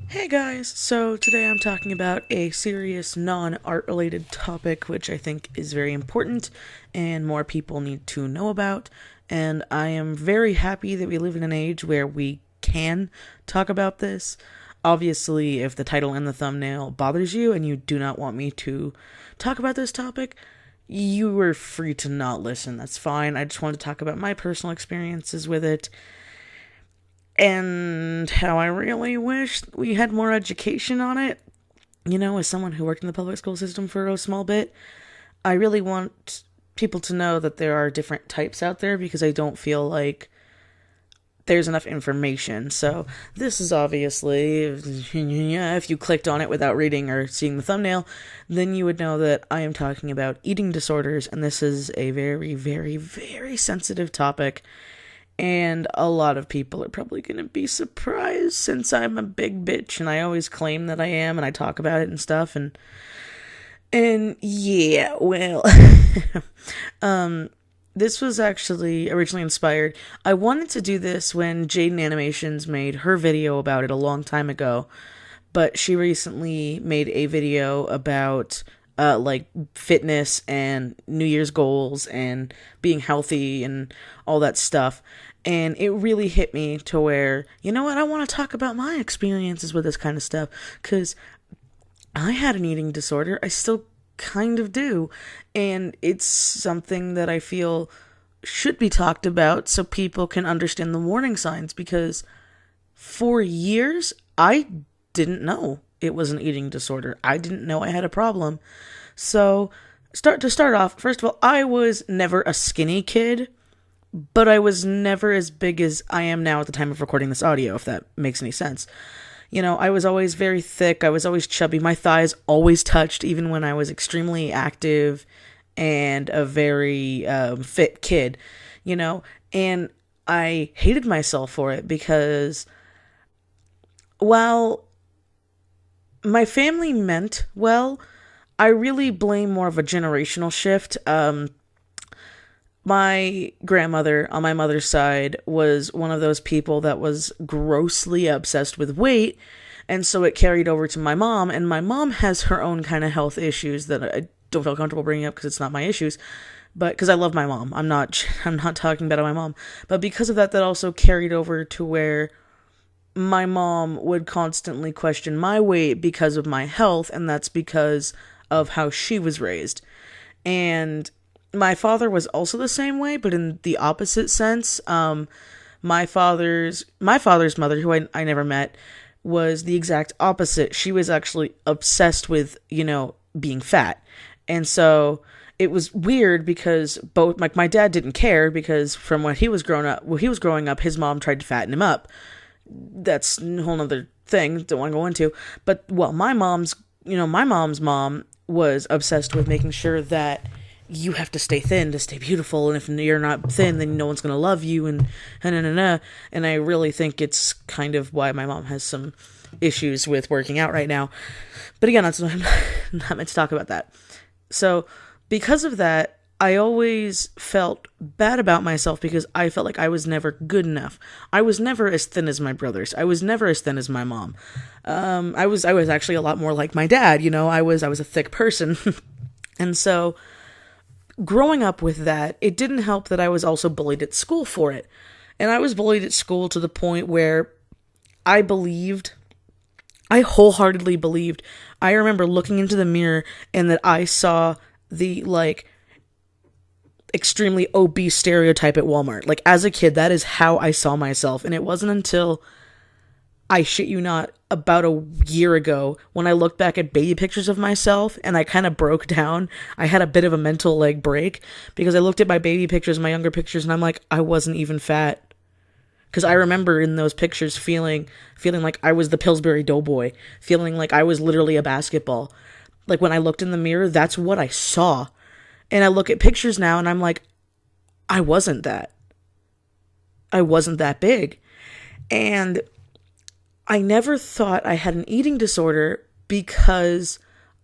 Hey guys, so today I'm talking about a serious non-art related topic which I think is very important and more people need to know about, and I am very happy that we live in an age where we can talk about this. Obviously, if the title and the thumbnail bothers you and you do not want me to talk about this topic, you are free to not listen. That's fine. I just want to talk about my personal experiences with it and how I really wish we had more education on it. You know, as someone who worked in the public school system for a small bit, I really want people to know that there are different types out there because I don't feel like there's enough information. So, this is obviously, if you clicked on it without reading or seeing the thumbnail, then you would know that I am talking about eating disorders, and this is a very, very, very sensitive topic. And a lot of people are probably going to be surprised since I'm a big bitch and I always claim that I am and I talk about it and stuff. And yeah, well, this was actually originally inspired. I wanted to do this when Jaden Animations made her video about it a long time ago, but she recently made a video about like fitness and New Year's goals and being healthy and all that stuff. And it really hit me to where, you know what, I want to talk about my experiences with this kind of stuff. Because I had an eating disorder. I still kind of do. And it's something that I feel should be talked about so people can understand the warning signs. Because for years, I didn't know it was an eating disorder. I didn't know I had a problem. So, to start off, first of all, I was never a skinny kid, but I was never as big as I am now at the time of recording this audio, if that makes any sense. You know, I was always very thick, I was always chubby, my thighs always touched, even when I was extremely active and a very fit kid, you know, and I hated myself for it because, while my family meant well, I really blame more of a generational shift. My grandmother on my mother's side was one of those people that was grossly obsessed with weight, and so it carried over to my mom, and my mom has her own kind of health issues that I don't feel comfortable bringing up because it's not my issues, but because I love my mom. I'm not talking bad about my mom, but because of that, that also carried over to where my mom would constantly question my weight because of my health, and that's because of how she was raised. And my father was also the same way, but in the opposite sense. My father's mother, who I never met, was the exact opposite. She was actually obsessed with, you know, being fat. And so it was weird because both, like, my dad didn't care because from when he was growing up, his mom tried to fatten him up. That's a whole nother thing, don't want to go into. But, well, my mom's mom was obsessed with making sure that you have to stay thin to stay beautiful, and if you're not thin, then no one's going to love you, and I really think it's kind of why my mom has some issues with working out right now. But again, I'm not meant to talk about that. So, because of that, I always felt bad about myself because I felt like I was never good enough. I was never as thin as my brothers. I was never as thin as my mom. I was actually a lot more like my dad. You know, I was a thick person, and so growing up with that, it didn't help that I was also bullied at school for it. And I was bullied at school to the point where I wholeheartedly believed. I remember looking into the mirror and that I saw the, like, extremely obese stereotype at Walmart. Like, as a kid, that is how I saw myself. And it wasn't until, I shit you not, about a year ago, when I looked back at baby pictures of myself and I kind of broke down. I had a bit of a mental, like, break because I looked at my baby pictures, my younger pictures, and I'm like, I wasn't even fat. Because I remember in those pictures feeling like I was the Pillsbury Doughboy, feeling like I was literally a basketball. Like, when I looked in the mirror, that's what I saw. And I look at pictures now and I'm like, I wasn't that. I wasn't that big. And I never thought I had an eating disorder because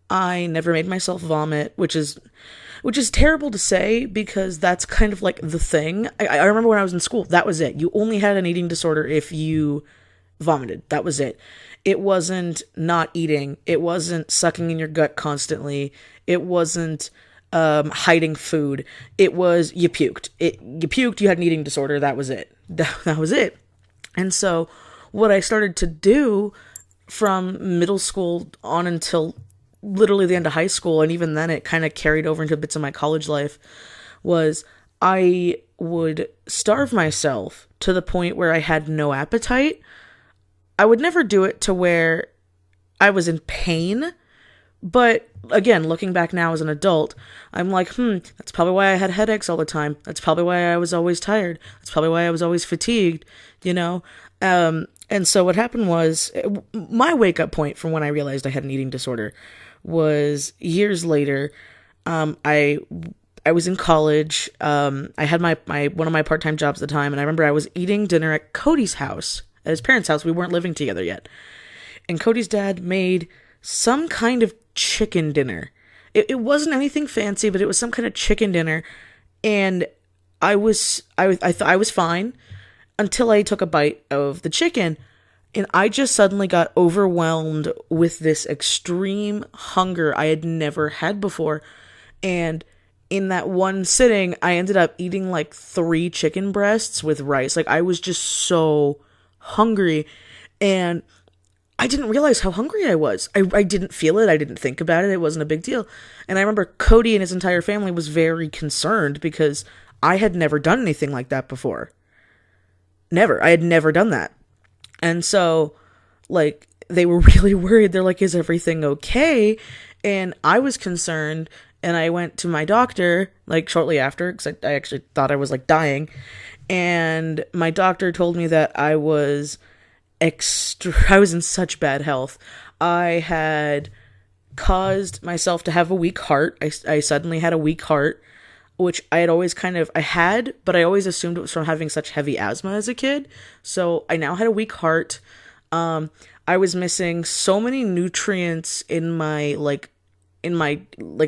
I never made myself vomit, which is terrible to say because that's kind of like the thing. I remember when I was in school, that was it. You only had an eating disorder if you vomited. That was it. It wasn't not eating. It wasn't sucking in your gut constantly. It wasn't hiding food. It was you puked. You puked, you had an eating disorder. That was it. That was it. And so what I started to do from middle school on until literally the end of high school, and even then it kind of carried over into bits of my college life, was I would starve myself to the point where I had no appetite. I would never do it to where I was in pain, but again, looking back now as an adult, I'm like, that's probably why I had headaches all the time. That's probably why I was always tired. That's probably why I was always fatigued, you know? And so what happened was, my wake-up point from when I realized I had an eating disorder was years later. I was in college. I had my one of my part-time jobs at the time, and I remember I was eating dinner at Cody's house, at his parents' house. We weren't living together yet. And Cody's dad made some kind of chicken dinner. It wasn't anything fancy, but it was some kind of chicken dinner. And I thought I was fine until I took a bite of the chicken, and I just suddenly got overwhelmed with this extreme hunger I had never had before. And in that one sitting, I ended up eating like 3 chicken breasts with rice. Like, I was just so hungry, and I didn't realize how hungry I was. I didn't feel it. I didn't think about it. It wasn't a big deal. And I remember Cody and his entire family was very concerned because I had never done anything like that before. Never. I had never done that. And so, like, they were really worried. They're like, is everything okay? And I was concerned, and I went to my doctor, like, shortly after, because I actually thought I was, like, dying. And my doctor told me that I was in such bad health. I had caused myself to have a weak heart. I suddenly had a weak heart, which I had always but I always assumed it was from having such heavy asthma as a kid. So I now had a weak heart. I was missing so many nutrients in my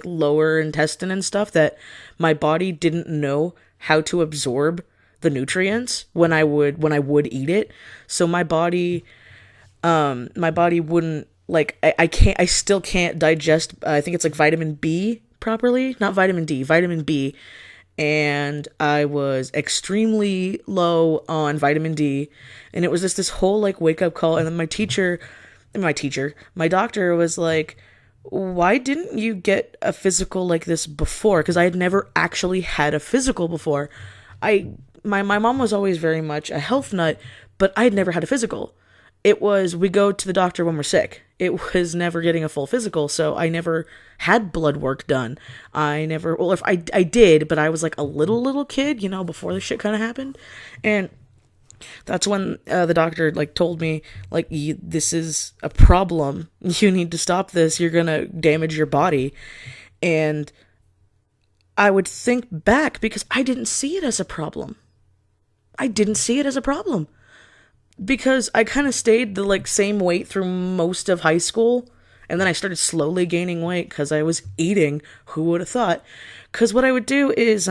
lower intestine and stuff that my body didn't know how to absorb the nutrients when I would eat it. So my body wouldn't, like, I still can't digest, I think it's like vitamin B properly, not vitamin D, vitamin B. And I was extremely low on vitamin D, and it was just this whole like wake up call. And then my doctor was like, why didn't you get a physical like this before? Because I had never actually had a physical before. My mom was always very much a health nut, but I had never had a physical. It was, we go to the doctor when we're sick. It was never getting a full physical, so I never had blood work done. If I did, but I was like a little kid, you know, before this shit kind of happened. And that's when the doctor like told me, like, this is a problem. You need to stop this. You're gonna damage your body. And I would think back because I didn't see it as a problem. Because I kind of stayed the like same weight through most of high school, and then I started slowly gaining weight because I was eating. Who would have thought? Because what I would do is,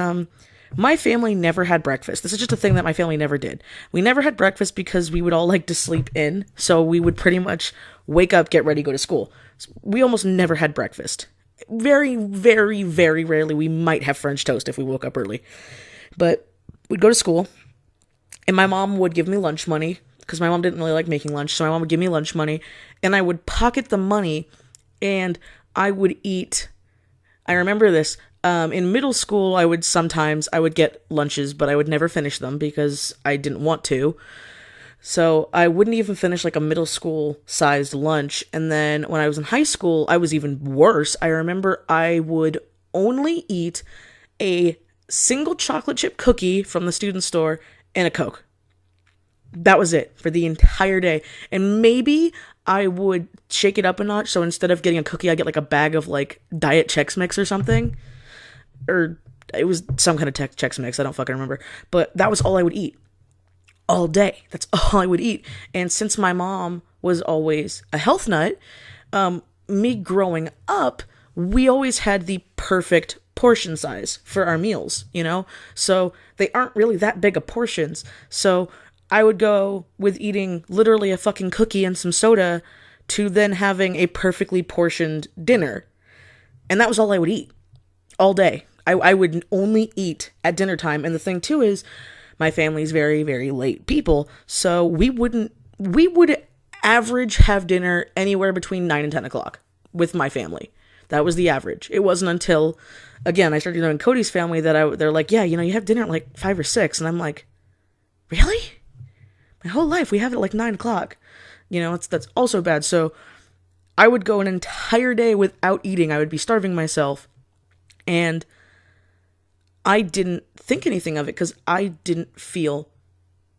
my family never had breakfast. This is just a thing that my family never did. We never had breakfast because we would all like to sleep in, so we would pretty much wake up, get ready, go to school. So we almost never had breakfast. Very, very, very rarely we might have French toast if we woke up early. But we'd go to school, and my mom would give me lunch money, because my mom didn't really like making lunch, so my mom would give me lunch money, and I would pocket the money, and I would eat. I remember this. In middle school, I would get lunches, but I would never finish them because I didn't want to. So I wouldn't even finish like a middle school sized lunch. And then when I was in high school, I was even worse. I remember I would only eat a single chocolate chip cookie from the student store and a Coke. That was it for the entire day. And maybe I would shake it up a notch. So instead of getting a cookie, I get like a bag of like Diet Chex Mix or something. Or it was some kind of Chex Mix. I don't fucking remember. But that was all I would eat. All day. That's all I would eat. And since my mom was always a health nut, me growing up, we always had the perfect portion size for our meals, you know? So they aren't really that big of portions. So I would go with eating literally a fucking cookie and some soda to then having a perfectly portioned dinner. And that was all I would eat all day. I would only eat at dinner time. And the thing too is my family's very, very late people. So we would average have dinner anywhere between 9 and 10 o'clock with my family. That was the average. It wasn't until, again, I started knowing Cody's family that they're like, yeah, you have dinner at like 5 or 6. And I'm like, really? My whole life, we have it at like 9 o'clock. That's also bad. So I would go an entire day without eating. I would be starving myself. And I didn't think anything of it because I didn't feel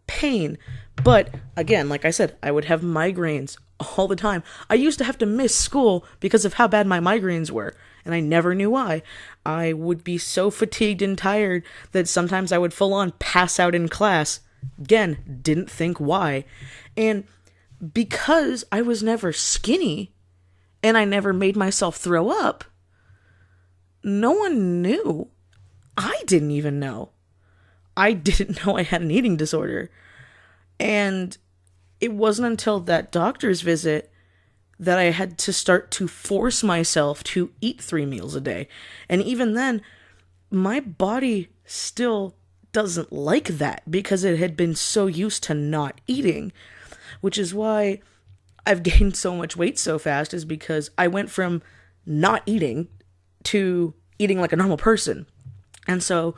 pain. But again, like I said, I would have migraines all the time. I used to have to miss school because of how bad my migraines were, and I never knew why. I would be so fatigued and tired that sometimes I would full on pass out in class. Again, didn't think why. And because I was never skinny and I never made myself throw up, no one knew. I didn't even know. I didn't know I had an eating disorder. And it wasn't until that doctor's visit that I had to start to force myself to eat 3 meals a day. And even then, my body still doesn't like that because it had been so used to not eating, which is why I've gained so much weight so fast, is because I went from not eating to eating like a normal person. And so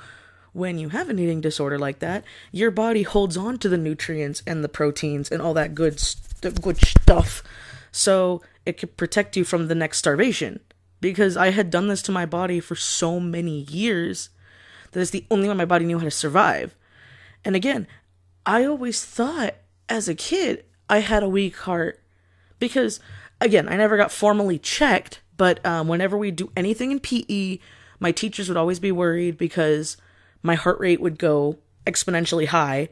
when you have an eating disorder like that, your body holds on to the nutrients and the proteins and all that good stuff so it could protect you from the next starvation. Because I had done this to my body for so many years that it's the only way my body knew how to survive. And again, I always thought as a kid I had a weak heart because, again, I never got formally checked, but whenever we do anything in PE, my teachers would always be worried because my heart rate would go exponentially high.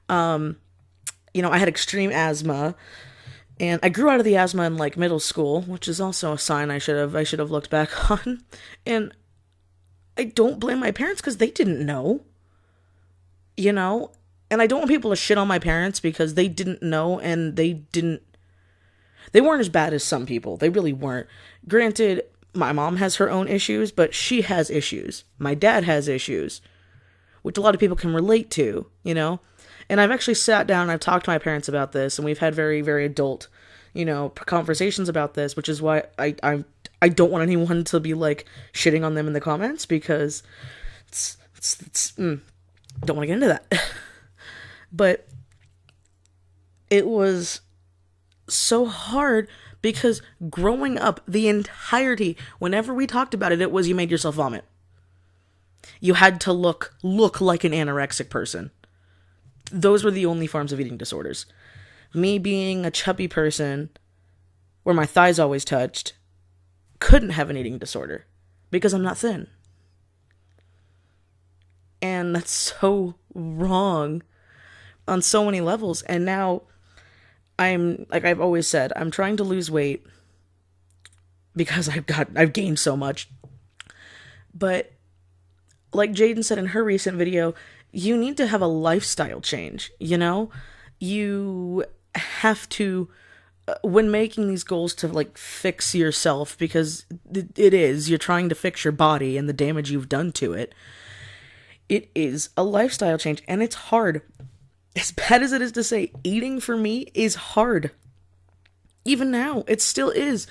I had extreme asthma, and I grew out of the asthma in like middle school, which is also a sign I should have looked back on. And I don't blame my parents because they didn't know, and I don't want people to shit on my parents because they didn't know and they weren't as bad as some people. They really weren't. Granted, my mom has her own issues, but she has issues. My dad has issues, which a lot of people can relate to, And I've actually sat down and I've talked to my parents about this, and we've had very, very adult, conversations about this, which is why I don't want anyone to be like shitting on them in the comments because don't want to get into that. But it was so hard because growing up, the entirety, whenever we talked about it, it was you made yourself vomit. You had to look like an anorexic person. Those were the only forms of eating disorders. Me being a chubby person, where my thighs always touched, couldn't have an eating disorder because I'm not thin. And that's so wrong on so many levels. And now I'm, like I've always said, I'm trying to lose weight because I've gained so much. But like Jaden said in her recent video, you need to have a lifestyle change, You have to, when making these goals, to like fix yourself, because you're trying to fix your body and the damage you've done to it. It is a lifestyle change, and it's hard. As bad as it is to say, eating for me is hard. Even now, it still is.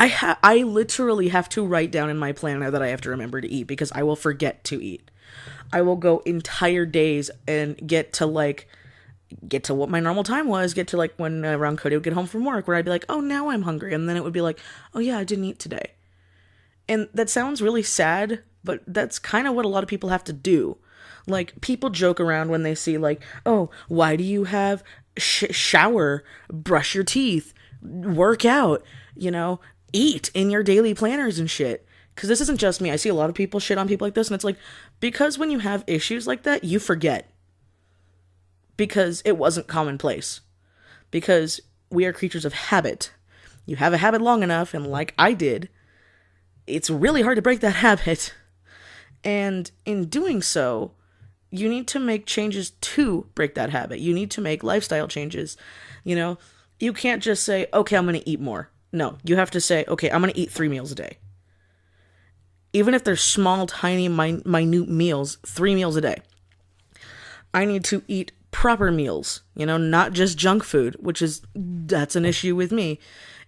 I literally have to write down in my planner that I have to remember to eat because I will forget to eat. I will go entire days and get to what my normal time was, get to like when around Cody would get home from work, where I'd be like, oh, now I'm hungry. And then it would be like, oh yeah, I didn't eat today. And that sounds really sad, but that's kind of what a lot of people have to do. Like, people joke around when they see like, oh, why do you have shower, brush your teeth, work out, eat in your daily planners and shit. Because this isn't just me. I see a lot of people shit on people like this, and it's like, because when you have issues like that, you forget. Because it wasn't commonplace. Because we are creatures of habit. You have a habit long enough, and like I did, it's really hard to break that habit. And in doing so, you need to make changes to break that habit. You need to make lifestyle changes. You know, you can't just say, okay, I'm going to eat more. No, you have to say, okay, I'm going to eat 3 meals a day. Even if they're small, tiny, minute meals, 3 meals a day. I need to eat proper meals, not just junk food, that's an issue with me,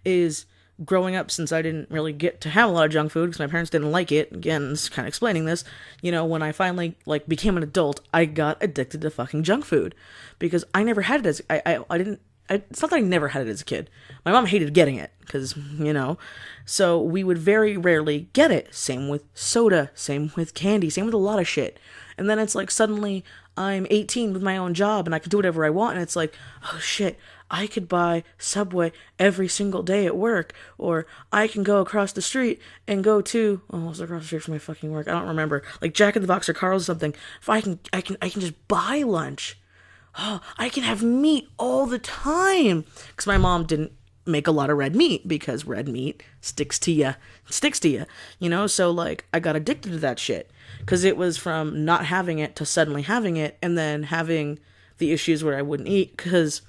is growing up, since I didn't really get to have a lot of junk food because my parents didn't like it. Again, it's kind of explaining this. When I finally became an adult, I got addicted to fucking junk food because I never had it as I didn't. It's not that I never had it as a kid. My mom hated getting it because so we would very rarely get it. Same with soda, same with candy, same with a lot of shit. And then it's like suddenly I'm 18 with my own job and I can do whatever I want, and it's like, oh shit, I could buy Subway every single day at work, or I can go across the street and go to, what's across the street from my fucking work? I don't remember, like Jack in the Box or Carl's or something. If I can just buy lunch. Oh, I can have meat all the time. Because my mom didn't make a lot of red meat, because red meat sticks to you. So I got addicted to that shit. Because it was from not having it to suddenly having it, and then having the issues where I wouldn't eat, because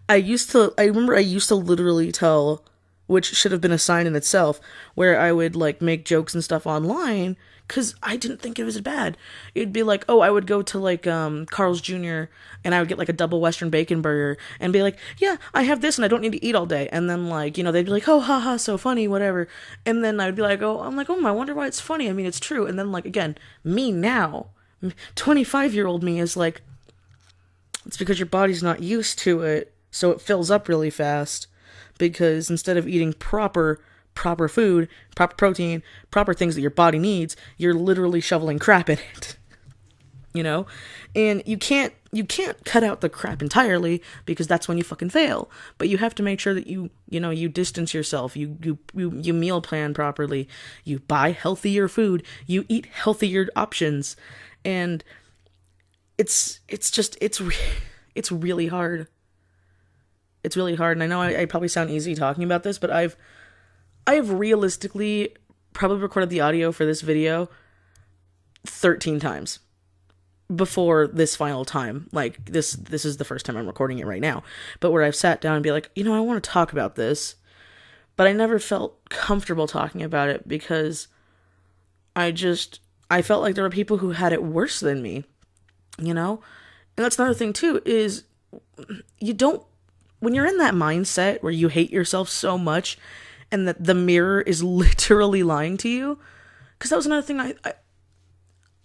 I remember I used to literally tell, which should have been a sign in itself, where I would make jokes and stuff online, because I didn't think it was bad. It'd be like, I would go to Carl's Jr. and I would get a double Western bacon burger and be like, yeah, I have this and I don't need to eat all day. And then they'd be like, oh, haha, so funny, whatever. And then I'd be like, I wonder why it's funny. I mean, it's true. And then again, me now, 25-year-old me is like, it's because your body's not used to it, so it fills up really fast. Because instead of eating proper food, proper protein, proper things that your body needs, you're literally shoveling crap in it. And you can't cut out the crap entirely, because that's when you fucking fail. But you have to make sure that you distance yourself, you meal plan properly, you buy healthier food, you eat healthier options. And it's really hard. It's really hard, and I know I probably sound easy talking about this, but I've realistically probably recorded the audio for this video 13 times before this final time. This is the first time I'm recording it right now, but where I've sat down and be like, I want to talk about this, but I never felt comfortable talking about it, because I felt like there were people who had it worse than me, and that's another thing too, is when you're in that mindset where you hate yourself so much and that the mirror is literally lying to you, because that was another thing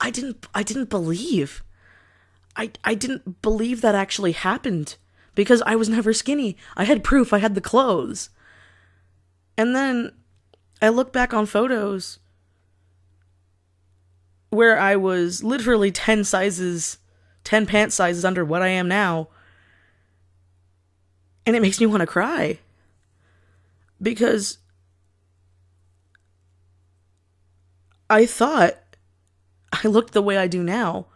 I didn't believe. I didn't believe that actually happened, because I was never skinny. I had proof. I had the clothes. And then I look back on photos where I was literally 10 pant sizes under what I am now. And it makes me want to cry, because I thought I looked the way I do now,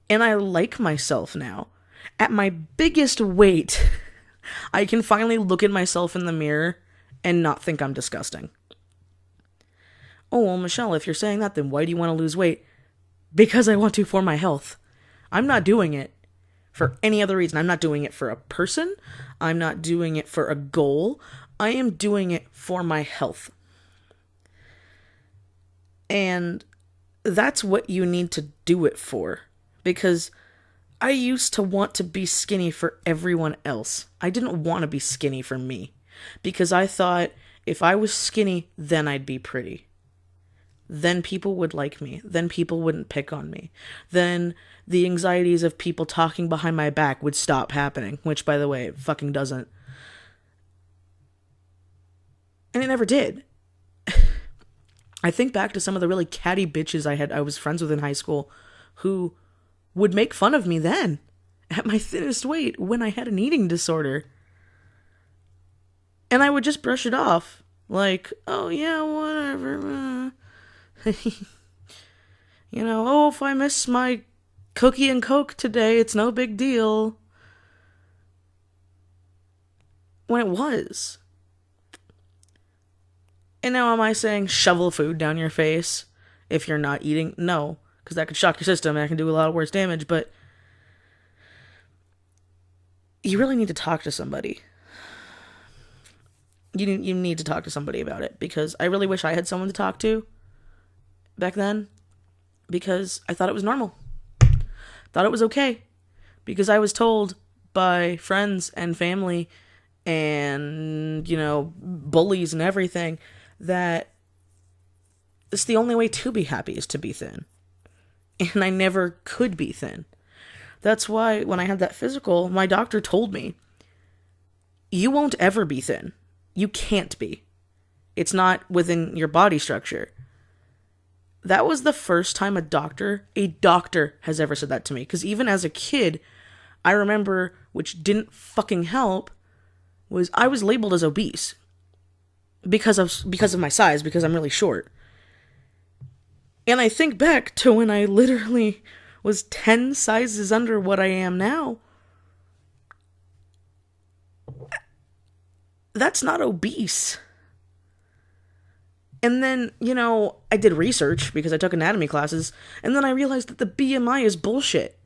and I like myself now. At my biggest weight, I can finally look at myself in the mirror and not think I'm disgusting. Oh, well, Michelle, if you're saying that, then why do you want to lose weight? Because I want to, for my health. I'm not doing it for any other reason. I'm not doing it for a person. I'm not doing it for a goal. I am doing it for my health. And that's what you need to do it for. Because I used to want to be skinny for everyone else. I didn't want to be skinny for me. Because I thought if I was skinny, then I'd be pretty. Then people would like me. Then people wouldn't pick on me. Then the anxieties of people talking behind my back would stop happening, which, by the way, it fucking doesn't. And it never did. I think back to some of the really catty bitches I was friends with in high school, who would make fun of me then, at my thinnest weight, when I had an eating disorder. And I would just brush it off. Like, oh yeah, whatever. If I miss my cookie and Coke today, it's no big deal. When it was. And now am I saying shovel food down your face if you're not eating? No, because that could shock your system and that can do a lot of worse damage, but you really need to talk to somebody. You need to talk to somebody about it, because I really wish I had someone to talk to back then, because I thought it was normal. Thought it was okay, because I was told by friends and family and, bullies and everything that it's the only way to be happy is to be thin. And I never could be thin. That's why when I had that physical, my doctor told me, you won't ever be thin. You can't be. It's not within your body structure. That was the first time a doctor has ever said that to me. Because even as a kid, I remember, which didn't fucking help, was I was labeled as obese. Because of my size, because I'm really short. And I think back to when I literally was 10 sizes under what I am now. That's not obese. And then, I did research because I took anatomy classes, and then I realized that the BMI is bullshit.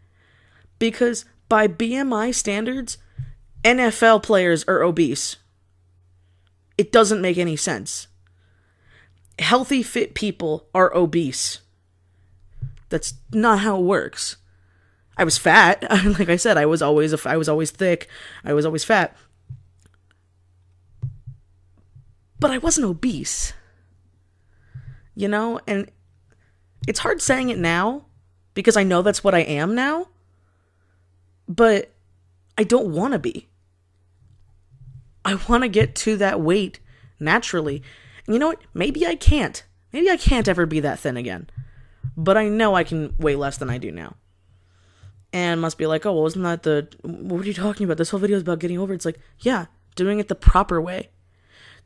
Because by BMI standards, NFL players are obese. It doesn't make any sense. Healthy, fit people are obese. That's not how it works. I was fat. Like I said, I was always thick. I was always fat. But I wasn't obese. And it's hard saying it now because I know that's what I am now. But I don't want to be. I want to get to that weight naturally. And you know what? Maybe I can't. Maybe I can't ever be that thin again. But I know I can weigh less than I do now. And must be like, oh, well, isn't that what are you talking about? This whole video is about getting over it. It's like, yeah, doing it the proper way.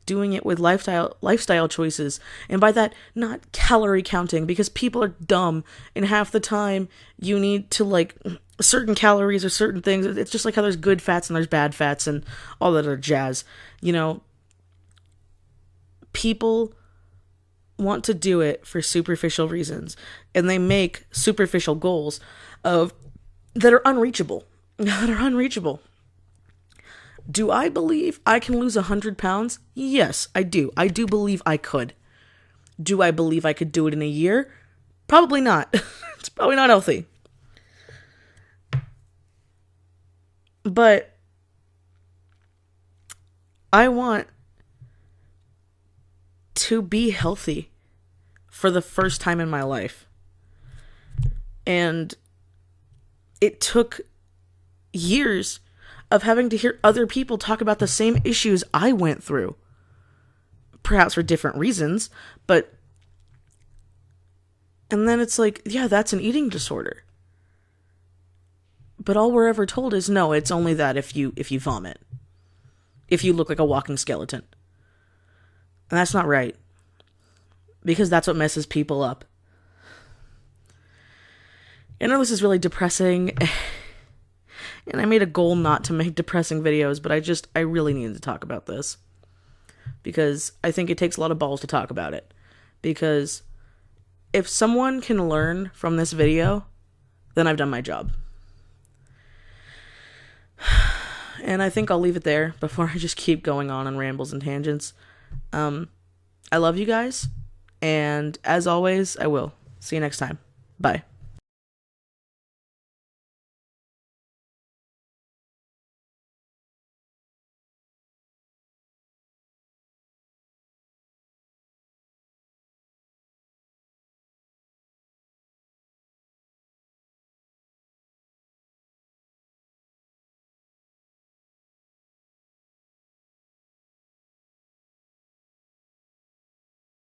Doing it with lifestyle choices. And by that, not calorie counting, because people are dumb. And half the time, you need to, certain calories or certain things. It's just like how there's good fats and there's bad fats and all that other jazz. People want to do it for superficial reasons, and they make superficial goals that are unreachable. Do I believe I can lose 100 pounds? Yes, I do. I do believe I could. Do I believe I could do it in a year? Probably not. It's probably not healthy. But I want to be healthy for the first time in my life. And it took years of having to hear other people talk about the same issues I went through. Perhaps for different reasons, but... And then it's like, yeah, that's an eating disorder. But all we're ever told is, no, it's only that if you vomit. If you look like a walking skeleton. And that's not right. Because that's what messes people up. I know this is really depressing. And I made a goal not to make depressing videos, but I really needed to talk about this. Because I think it takes a lot of balls to talk about it. Because if someone can learn from this video, then I've done my job. And I think I'll leave it there before I just keep going on rambles and tangents. I love you guys. And as always, I will. See you next time. Bye.